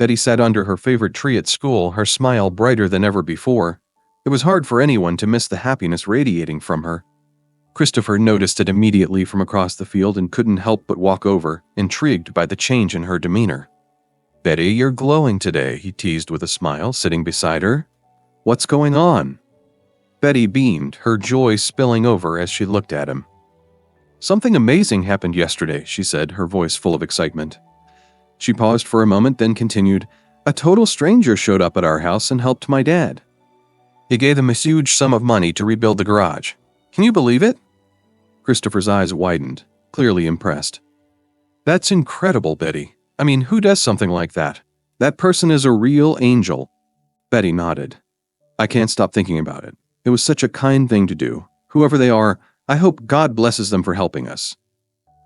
Betty sat under her favorite tree at school, her smile brighter than ever before. It was hard for anyone to miss the happiness radiating from her. Christopher noticed it immediately from across the field and couldn't help but walk over, intrigued by the change in her demeanor. "Betty, you're glowing today," he teased with a smile, sitting beside her. "What's going on?" Betty beamed, her joy spilling over as she looked at him. "Something amazing happened yesterday," she said, her voice full of excitement. She paused for a moment, then continued, "A total stranger showed up at our house and helped my dad. He gave them a huge sum of money to rebuild the garage. Can you believe it?" Christopher's eyes widened, clearly impressed. "That's incredible, Betty. I mean, who does something like that? That person is a real angel." Betty nodded. "I can't stop thinking about it. It was such a kind thing to do. Whoever they are, I hope God blesses them for helping us."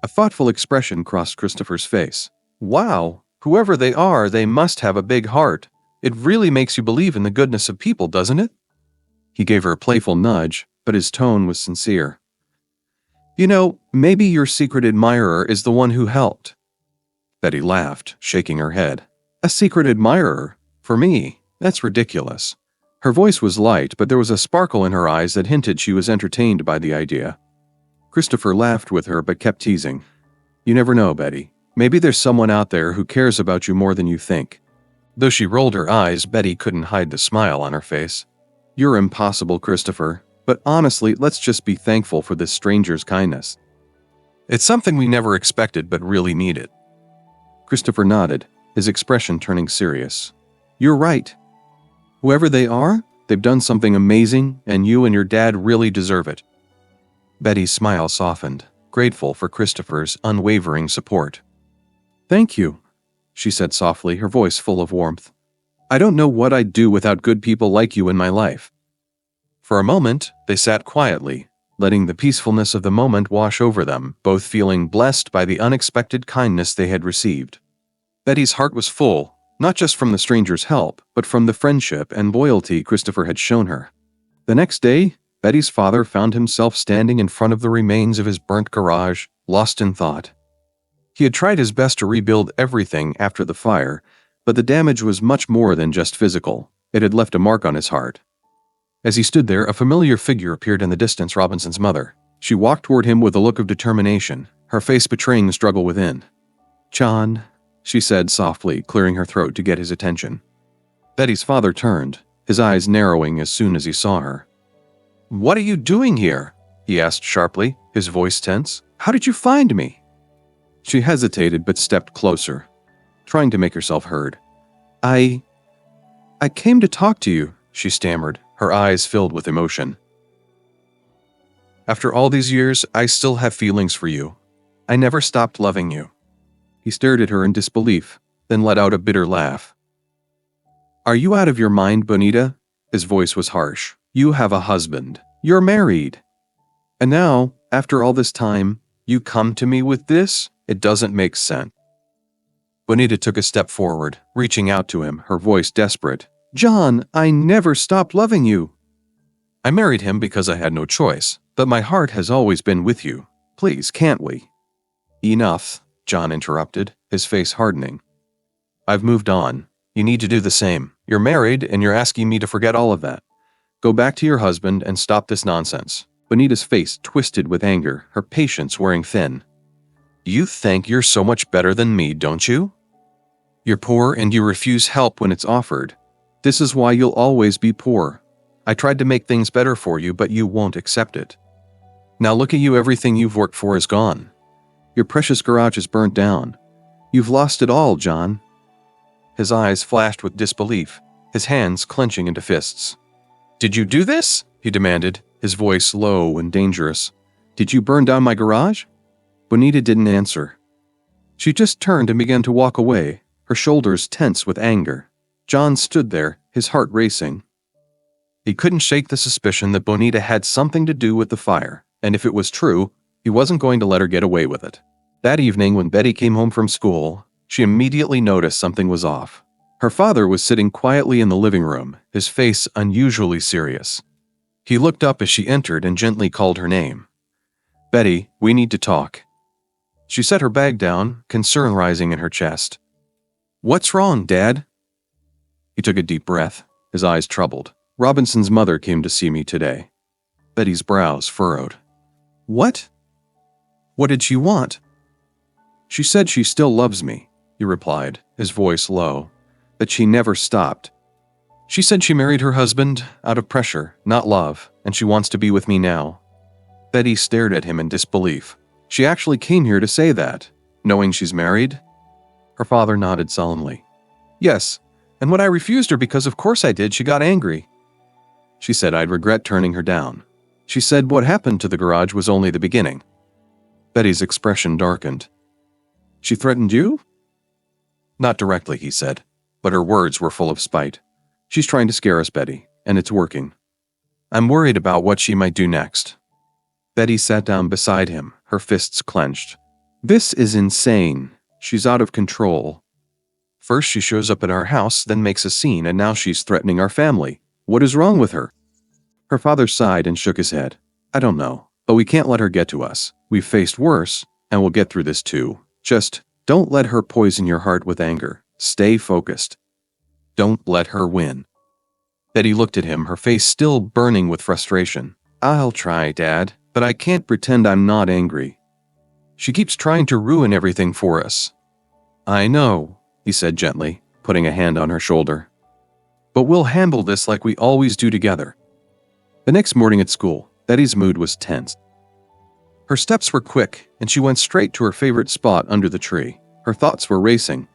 A thoughtful expression crossed Christopher's face. "Wow, whoever they are, they must have a big heart. It really makes you believe in the goodness of people, doesn't it?" He gave her a playful nudge, but his tone was sincere. "You know, maybe your secret admirer is the one who helped." Betty laughed, shaking her head. "A secret admirer? For me? That's ridiculous." Her voice was light, but there was a sparkle in her eyes that hinted she was entertained by the idea. Christopher laughed with her but kept teasing. "You never know, Betty. Maybe there's someone out there who cares about you more than you think." Though she rolled her eyes, Betty couldn't hide the smile on her face. "You're impossible, Christopher. But honestly, let's just be thankful for this stranger's kindness. It's something we never expected but really needed." Christopher nodded, his expression turning serious. "You're right. Whoever they are, they've done something amazing, and you and your dad really deserve it." Betty's smile softened, grateful for Christopher's unwavering support. "Thank you," she said softly, her voice full of warmth. "I don't know what I'd do without good people like you in my life." For a moment, they sat quietly, letting the peacefulness of the moment wash over them, both feeling blessed by the unexpected kindness they had received. Betty's heart was full, not just from the stranger's help, but from the friendship and loyalty Christopher had shown her. The next day, Betty's father found himself standing in front of the remains of his burnt garage, lost in thought. He had tried his best to rebuild everything after the fire, but the damage was much more than just physical. It had left a mark on his heart. As he stood there, a familiar figure appeared in the distance, Robinson's mother. She walked toward him with a look of determination, her face betraying the struggle within. "John," she said softly, clearing her throat to get his attention. Betty's father turned, his eyes narrowing as soon as he saw her. "What are you doing here?" he asked sharply, his voice tense. "How did you find me?" She hesitated but stepped closer, trying to make herself heard. I came to talk to you," she stammered, her eyes filled with emotion. "After all these years, I still have feelings for you. I never stopped loving you." He stared at her in disbelief, then let out a bitter laugh. "Are you out of your mind, Bonita?" His voice was harsh. "You have a husband. You're married. And now, after all this time, you come to me with this? It doesn't make sense." Bonita took a step forward, reaching out to him, her voice desperate. "John, I never stopped loving you." "I married him because I had no choice, but my heart has always been with you. Please, can't we?" "Enough," John interrupted, his face hardening. "I've moved on. You need to do the same. You're married, and you're asking me to forget all of that. Go back to your husband and stop this nonsense." Bonita's face twisted with anger, her patience wearing thin. "You think you're so much better than me, don't you? You're poor and you refuse help when it's offered. This is why you'll always be poor. I tried to make things better for you, but you won't accept it. Now look at you, everything you've worked for is gone. Your precious garage is burnt down. You've lost it all, John." His eyes flashed with disbelief, his hands clenching into fists. "Did you do this?" he demanded, his voice low and dangerous. "Did you burn down my garage?" Bonita didn't answer. She just turned and began to walk away, her shoulders tense with anger. John stood there, his heart racing. He couldn't shake the suspicion that Bonita had something to do with the fire, and if it was true, he wasn't going to let her get away with it. That evening, when Betty came home from school, she immediately noticed something was off. Her father was sitting quietly in the living room, his face unusually serious. He looked up as she entered and gently called her name. "Betty, we need to talk." She set her bag down, concern rising in her chest. What's wrong, Dad? He took a deep breath, his eyes troubled. Robinson's mother came to see me today. Betty's brows furrowed. What? What did she want? She said she still loves me, he replied, his voice low, that she never stopped. She said she married her husband out of pressure, not love, and she wants to be with me now. Betty stared at him in disbelief. She actually came here to say that, knowing she's married? Her father nodded solemnly. Yes, and when I refused her because of course I did, she got angry. She said I'd regret turning her down. She said what happened to the garage was only the beginning. Betty's expression darkened. She threatened you? Not directly, he said, but her words were full of spite. She's trying to scare us, Betty, and it's working. I'm worried about what she might do next. Betty sat down beside him, her fists clenched. This is insane. She's out of control. First she shows up at our house, then makes a scene, and now she's threatening our family. What is wrong with her? Her father sighed and shook his head. I don't know, but we can't let her get to us. We've faced worse, and we'll get through this too. Just don't let her poison your heart with anger. Stay focused. Don't let her win. Betty looked at him, her face still burning with frustration. I'll try, Dad, but I can't pretend I'm not angry. She keeps trying to ruin everything for us. I know, he said gently, putting a hand on her shoulder. But we'll handle this like we always do together. The next morning at school, Betty's mood was tense. Her steps were quick, and she went straight to her favorite spot under the tree. Her thoughts were racing.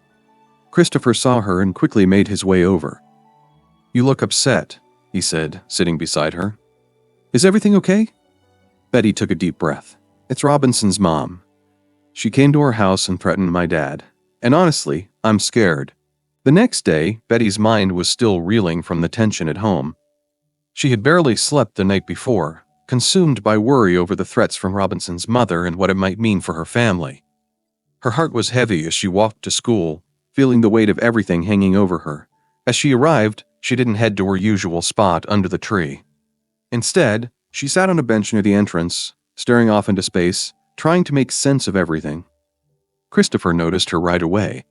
Christopher saw her and quickly made his way over. You look upset, he said, sitting beside her. Is everything okay? Betty took a deep breath. It's Robinson's mom. She came to our house and threatened my dad. And honestly, I'm scared. The next day, Betty's mind was still reeling from the tension at home. She had barely slept the night before, consumed by worry over the threats from Robinson's mother and what it might mean for her family. Her heart was heavy as she walked to school, feeling the weight of everything hanging over her. As she arrived, she didn't head to her usual spot under the tree. Instead, she sat on a bench near the entrance, staring off into space, trying to make sense of everything. Christopher noticed her right away.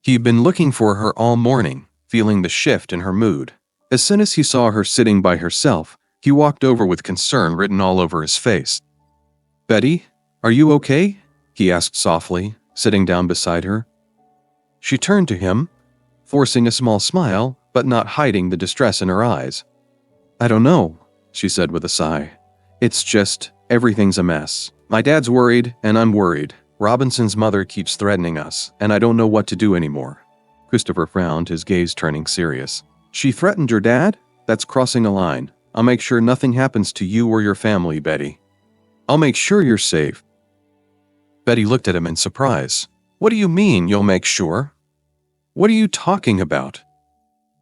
He'd been looking for her all morning, feeling the shift in her mood. As soon as he saw her sitting by herself, he walked over with concern written all over his face. Betty, are you okay? He asked softly, sitting down beside her. She turned to him, forcing a small smile, but not hiding the distress in her eyes. I don't know, she said with a sigh. It's just, everything's a mess. My dad's worried, and I'm worried. Robinson's mother keeps threatening us, and I don't know what to do anymore. Christopher frowned, his gaze turning serious. She threatened your dad? That's crossing a line. I'll make sure nothing happens to you or your family, Betty. I'll make sure you're safe. Betty looked at him in surprise. What do you mean, you'll make sure? What are you talking about?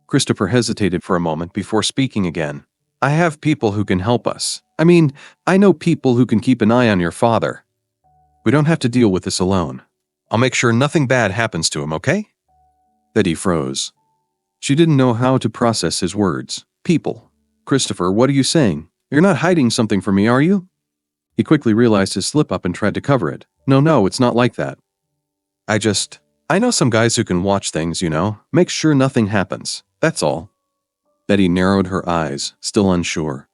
Christopher hesitated for a moment before speaking again. I have people who can help us. I know people who can keep an eye on your father. We don't have to deal with this alone. I'll make sure nothing bad happens to him, okay? Betty froze. She didn't know how to process his words. People. Christopher, what are you saying? You're not hiding something from me, are you? He quickly realized his slip-up and tried to cover it. No, it's not like that. I know some guys who can watch things, make sure nothing happens. That's all. Betty narrowed her eyes, still unsure.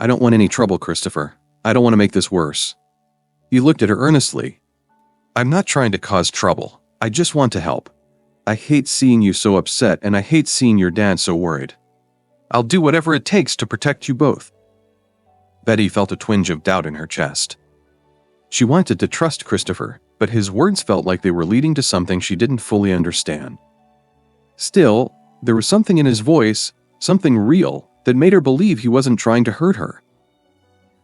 I don't want any trouble, Christopher. I don't want to make this worse. He looked at her earnestly. I'm not trying to cause trouble. I just want to help. I hate seeing you so upset, and I hate seeing your dad so worried. I'll do whatever it takes to protect you both. Betty felt a twinge of doubt in her chest. She wanted to trust Christopher, but his words felt like they were leading to something she didn't fully understand. Still, there was something in his voice, something real, that made her believe he wasn't trying to hurt her.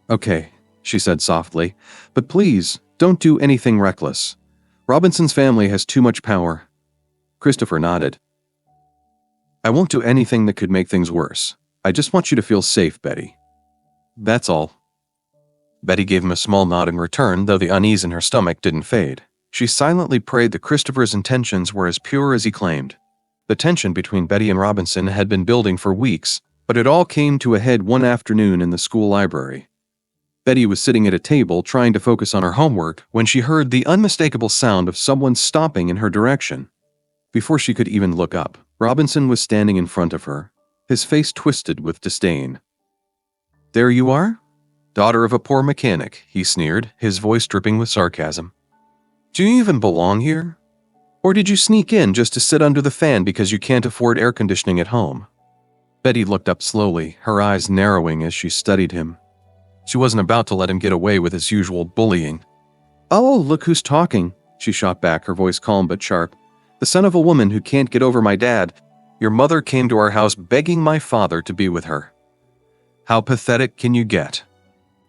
Okay, she said softly, but please, don't do anything reckless. Robinson's family has too much power. Christopher nodded. I won't do anything that could make things worse. I just want you to feel safe, Betty. That's all. Betty gave him a small nod in return, though the unease in her stomach didn't fade. She silently prayed that Christopher's intentions were as pure as he claimed. The tension between Betty and Robinson had been building for weeks, but it all came to a head one afternoon in the school library. Betty was sitting at a table trying to focus on her homework when she heard the unmistakable sound of someone stomping in her direction. Before she could even look up, Robinson was standing in front of her, his face twisted with disdain. "There you are? Daughter of a poor mechanic," he sneered, his voice dripping with sarcasm. "Do you even belong here? Or did you sneak in just to sit under the fan because you can't afford air conditioning at home?" Betty looked up slowly, her eyes narrowing as she studied him. She wasn't about to let him get away with his usual bullying. "Oh, look who's talking," she shot back, her voice calm but sharp. "The son of a woman who can't get over my dad. Your mother came to our house begging my father to be with her. How pathetic can you get?"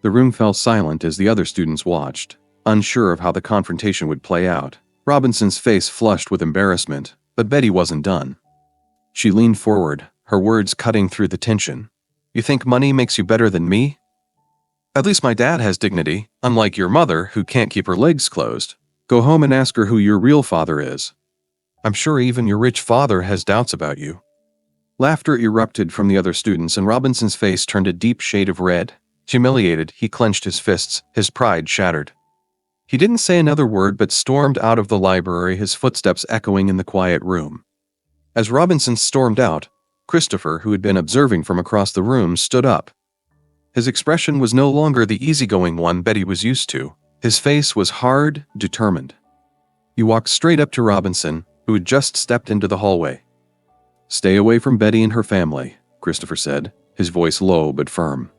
The room fell silent as the other students watched, unsure of how the confrontation would play out. Robinson's face flushed with embarrassment, but Betty wasn't done. She leaned forward, her words cutting through the tension. "You think money makes you better than me? At least my dad has dignity, unlike your mother, who can't keep her legs closed. Go home and ask her who your real father is. I'm sure even your rich father has doubts about you." Laughter erupted from the other students, and Robinson's face turned a deep shade of red. Humiliated, he clenched his fists, his pride shattered. He didn't say another word but stormed out of the library, his footsteps echoing in the quiet room. As Robinson stormed out, Christopher, who had been observing from across the room, stood up. His expression was no longer the easygoing one Betty was used to. His face was hard, determined. He walked straight up to Robinson, who had just stepped into the hallway. "Stay away from Betty and her family," Christopher said, his voice low but firm.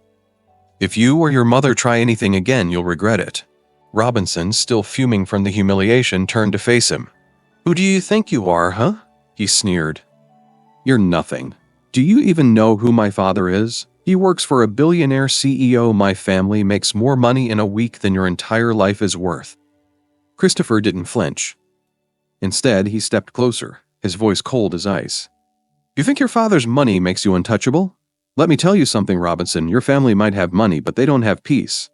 "If you or your mother try anything again, you'll regret it." Robinson, still fuming from the humiliation, turned to face him. "Who do you think you are, huh?" he sneered. "You're nothing. Do you even know who my father is? He works for a billionaire CEO. My family makes more money in a week than your entire life is worth." Christopher didn't flinch. Instead, he stepped closer, his voice cold as ice. "You think your father's money makes you untouchable? Let me tell you something, Robinson. Your family might have money, but they don't have peace.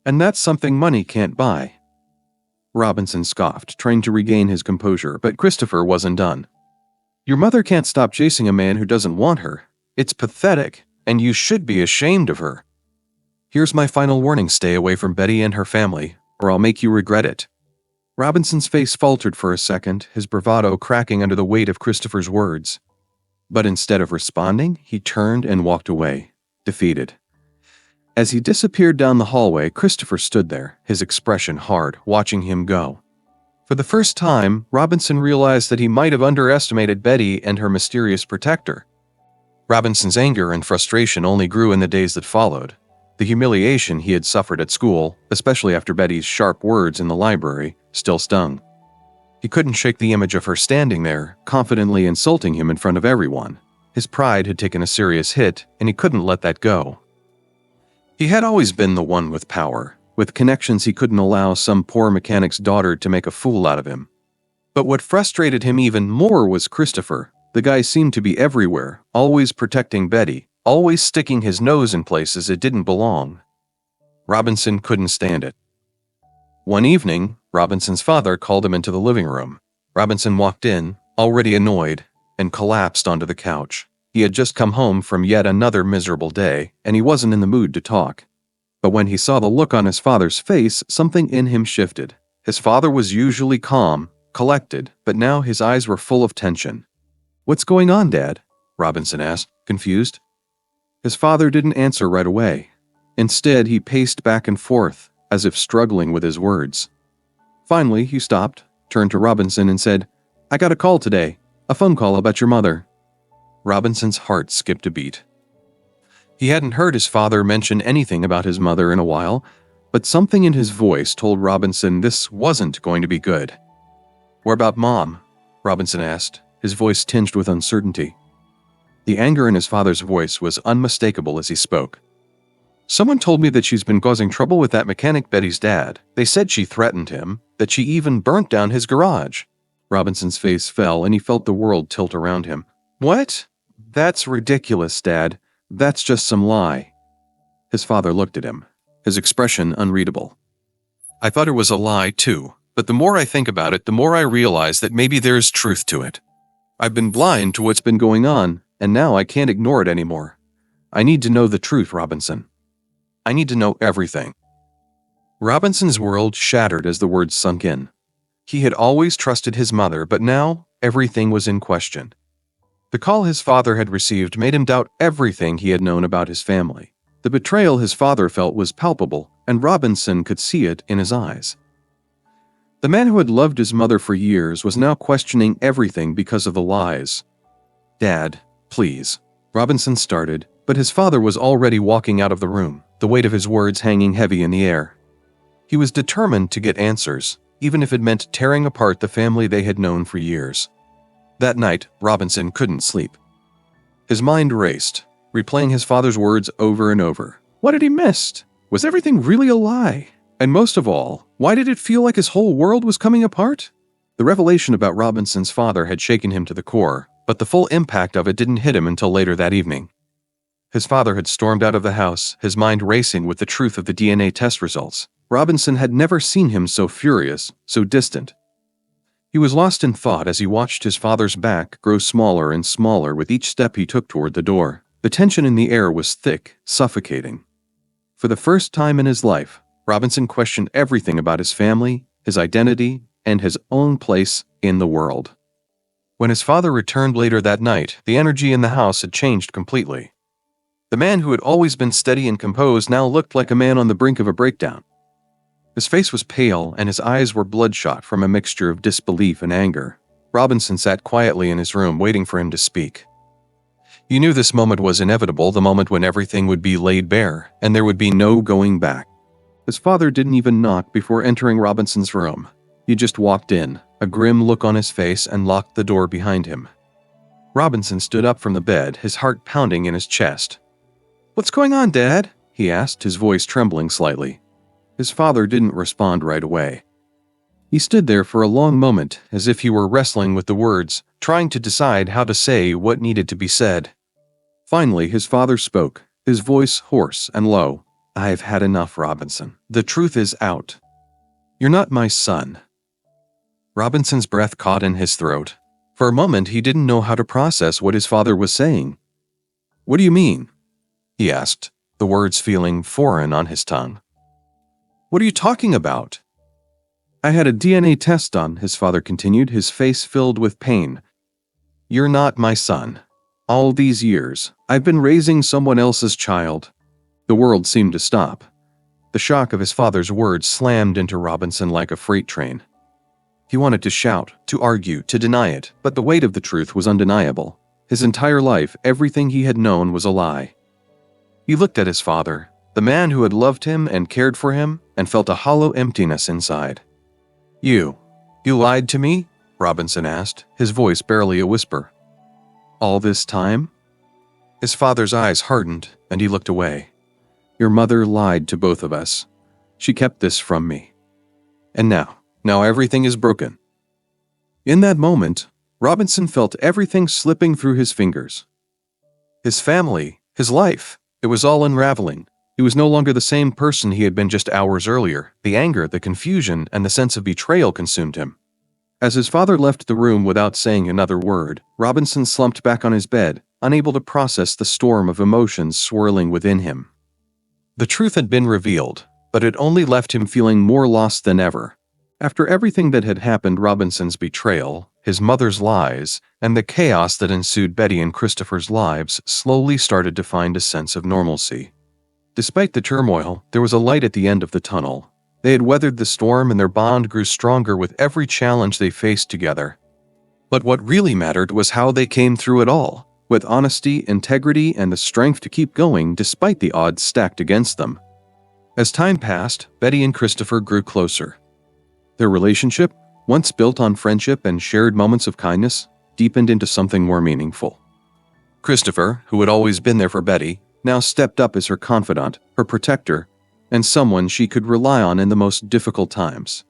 And that's something money can't buy." Robinson scoffed, trying to regain his composure, but Christopher wasn't done. "Your mother can't stop chasing a man who doesn't want her. It's pathetic, and you should be ashamed of her. Here's my final warning: stay away from Betty and her family, or I'll make you regret it." Robinson's face faltered for a second, his bravado cracking under the weight of Christopher's words. But instead of responding, he turned and walked away, defeated. As he disappeared down the hallway, Christopher stood there, his expression hard, watching him go. For the first time, Robinson realized that he might have underestimated Betty and her mysterious protector. Robinson's anger and frustration only grew in the days that followed. The humiliation he had suffered at school, especially after Betty's sharp words in the library, still stung. He couldn't shake the image of her standing there, confidently insulting him in front of everyone. His pride had taken a serious hit, and he couldn't let that go. He had always been the one with power, with connections. He couldn't allow some poor mechanic's daughter to make a fool out of him. But what frustrated him even more was Christopher. The guy seemed to be everywhere, always protecting Betty, always sticking his nose in places it didn't belong. Robinson couldn't stand it. One evening, Robinson's father called him into the living room. Robinson walked in, already annoyed, and collapsed onto the couch. He had just come home from yet another miserable day, and he wasn't in the mood to talk. But when he saw the look on his father's face, something in him shifted. His father was usually calm, collected, but now his eyes were full of tension. "What's going on, Dad?" Robinson asked, confused. His father didn't answer right away. Instead, he paced back and forth, as if struggling with his words. Finally, he stopped, turned to Robinson and said, "I got a call today, a phone call about your mother." Robinson's heart skipped a beat. He hadn't heard his father mention anything about his mother in a while, but something in his voice told Robinson this wasn't going to be good. "What about Mom?" Robinson asked, his voice tinged with uncertainty. The anger in his father's voice was unmistakable as he spoke. "Someone told me that she's been causing trouble with that mechanic Betty's dad. They said she threatened him, that she even burnt down his garage." Robinson's face fell and he felt the world tilt around him. "What? That's ridiculous, Dad. That's just some lie." His father looked at him, his expression unreadable. "I thought it was a lie too, but the more I think about it, the more I realize that maybe there's truth to it. I've been blind to what's been going on, and now I can't ignore it anymore. I need to know the truth, Robinson. I need to know everything." Robinson's world shattered as the words sunk in. He had always trusted his mother, but now, everything was in question. The call his father had received made him doubt everything he had known about his family. The betrayal his father felt was palpable, and Robinson could see it in his eyes. The man who had loved his mother for years was now questioning everything because of the lies. "Dad, please," Robinson started, but his father was already walking out of the room, the weight of his words hanging heavy in the air. He was determined to get answers, even if it meant tearing apart the family they had known for years. That night, Robinson couldn't sleep. His mind raced, replaying his father's words over and over. What had he missed? Was everything really a lie? And most of all, why did it feel like his whole world was coming apart? The revelation about Robinson's father had shaken him to the core, but the full impact of it didn't hit him until later that evening. His father had stormed out of the house, his mind racing with the truth of the DNA test results. Robinson had never seen him so furious, so distant. He was lost in thought as he watched his father's back grow smaller and smaller with each step he took toward the door. The tension in the air was thick, suffocating. For the first time in his life, Robinson questioned everything about his family, his identity, and his own place in the world. When his father returned later that night, the energy in the house had changed completely. The man who had always been steady and composed now looked like a man on the brink of a breakdown. His face was pale and his eyes were bloodshot from a mixture of disbelief and anger. Robinson sat quietly in his room waiting for him to speak. He knew this moment was inevitable, the moment when everything would be laid bare, and there would be no going back. His father didn't even knock before entering Robinson's room. He just walked in, a grim look on his face, and locked the door behind him. Robinson stood up from the bed, his heart pounding in his chest. "What's going on, Dad?" he asked, his voice trembling slightly. His father didn't respond right away. He stood there for a long moment, as if he were wrestling with the words, trying to decide how to say what needed to be said. Finally, his father spoke, his voice hoarse and low. "I've had enough, Robinson. The truth is out. You're not my son." Robinson's breath caught in his throat. For a moment, he didn't know how to process what his father was saying. "What do you mean?" he asked, the words feeling foreign on his tongue. "What are you talking about?" "I had a DNA test done," his father continued, his face filled with pain. "You're not my son. All these years, I've been raising someone else's child." The world seemed to stop. The shock of his father's words slammed into Robinson like a freight train. He wanted to shout, to argue, to deny it, but the weight of the truth was undeniable. His entire life, everything he had known was a lie. He looked at his father, the man who had loved him and cared for him, and felt a hollow emptiness inside. You lied to me?" Robinson asked, his voice barely a whisper. "All this time?" His father's eyes hardened, and he looked away. "Your mother lied to both of us. She kept this from me. And now everything is broken." In that moment, Robinson felt everything slipping through his fingers. His family, his life, it was all unraveling. He was no longer the same person he had been just hours earlier. The anger, the confusion, and the sense of betrayal consumed him. As his father left the room without saying another word, Robinson slumped back on his bed, unable to process the storm of emotions swirling within him. The truth had been revealed, but it only left him feeling more lost than ever. After everything that had happened, Robinson's betrayal, his mother's lies, and the chaos that ensued, Betty and Christopher's lives slowly started to find a sense of normalcy. Despite the turmoil, there was a light at the end of the tunnel. They had weathered the storm and their bond grew stronger with every challenge they faced together. But what really mattered was how they came through it all, with honesty, integrity, and the strength to keep going despite the odds stacked against them. As time passed, Betty and Christopher grew closer. Their relationship, once built on friendship and shared moments of kindness, deepened into something more meaningful. Christopher, who had always been there for Betty, now stepped up as her confidant, her protector, and someone she could rely on in the most difficult times.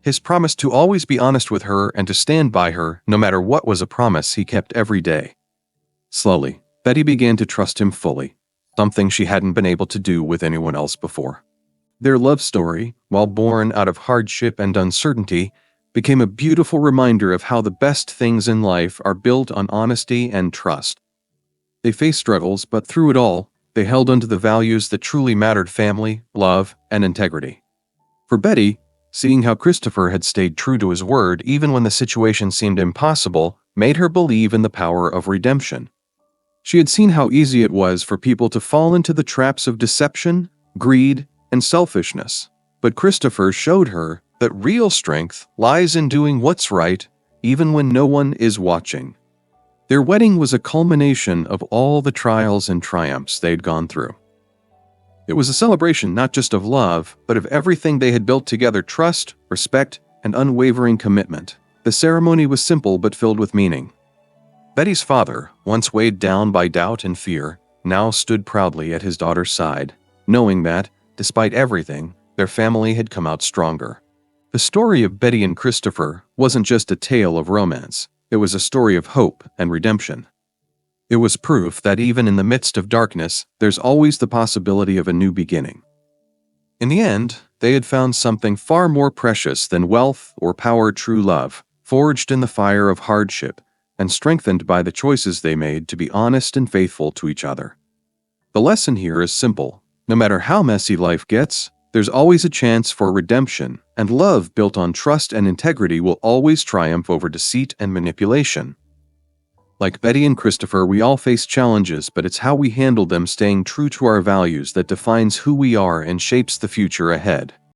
His promise to always be honest with her and to stand by her, no matter what, was a promise he kept every day. Slowly, Betty began to trust him fully, something she hadn't been able to do with anyone else before. Their love story, while born out of hardship and uncertainty, became a beautiful reminder of how the best things in life are built on honesty and trust. They faced struggles, but through it all, they held onto the values that truly mattered: family, love, and integrity. For Betty, Seeing how Christopher had stayed true to his word even when the situation seemed impossible made her believe in the power of redemption. She had seen how easy it was for people to fall into the traps of deception, greed, and selfishness. But Christopher showed her that real strength lies in doing what's right, even when no one is watching. Their wedding was a culmination of all the trials and triumphs they'd gone through. It was a celebration not just of love, but of everything they had built together: trust, respect, and unwavering commitment. The ceremony was simple but filled with meaning. Betty's father, once weighed down by doubt and fear, now stood proudly at his daughter's side, knowing that, despite everything, their family had come out stronger. The story of Betty and Christopher wasn't just a tale of romance, it was a story of hope and redemption. It was proof that even in the midst of darkness, there's always the possibility of a new beginning. In the end, they had found something far more precious than wealth or power: true love, forged in the fire of hardship and strengthened by the choices they made to be honest and faithful to each other. The lesson here is simple: no matter how messy life gets, there's always a chance for redemption, and love built on trust and integrity will always triumph over deceit and manipulation. Like Betty and Christopher, we all face challenges, but it's how we handle them, staying true to our values, that defines who we are and shapes the future ahead.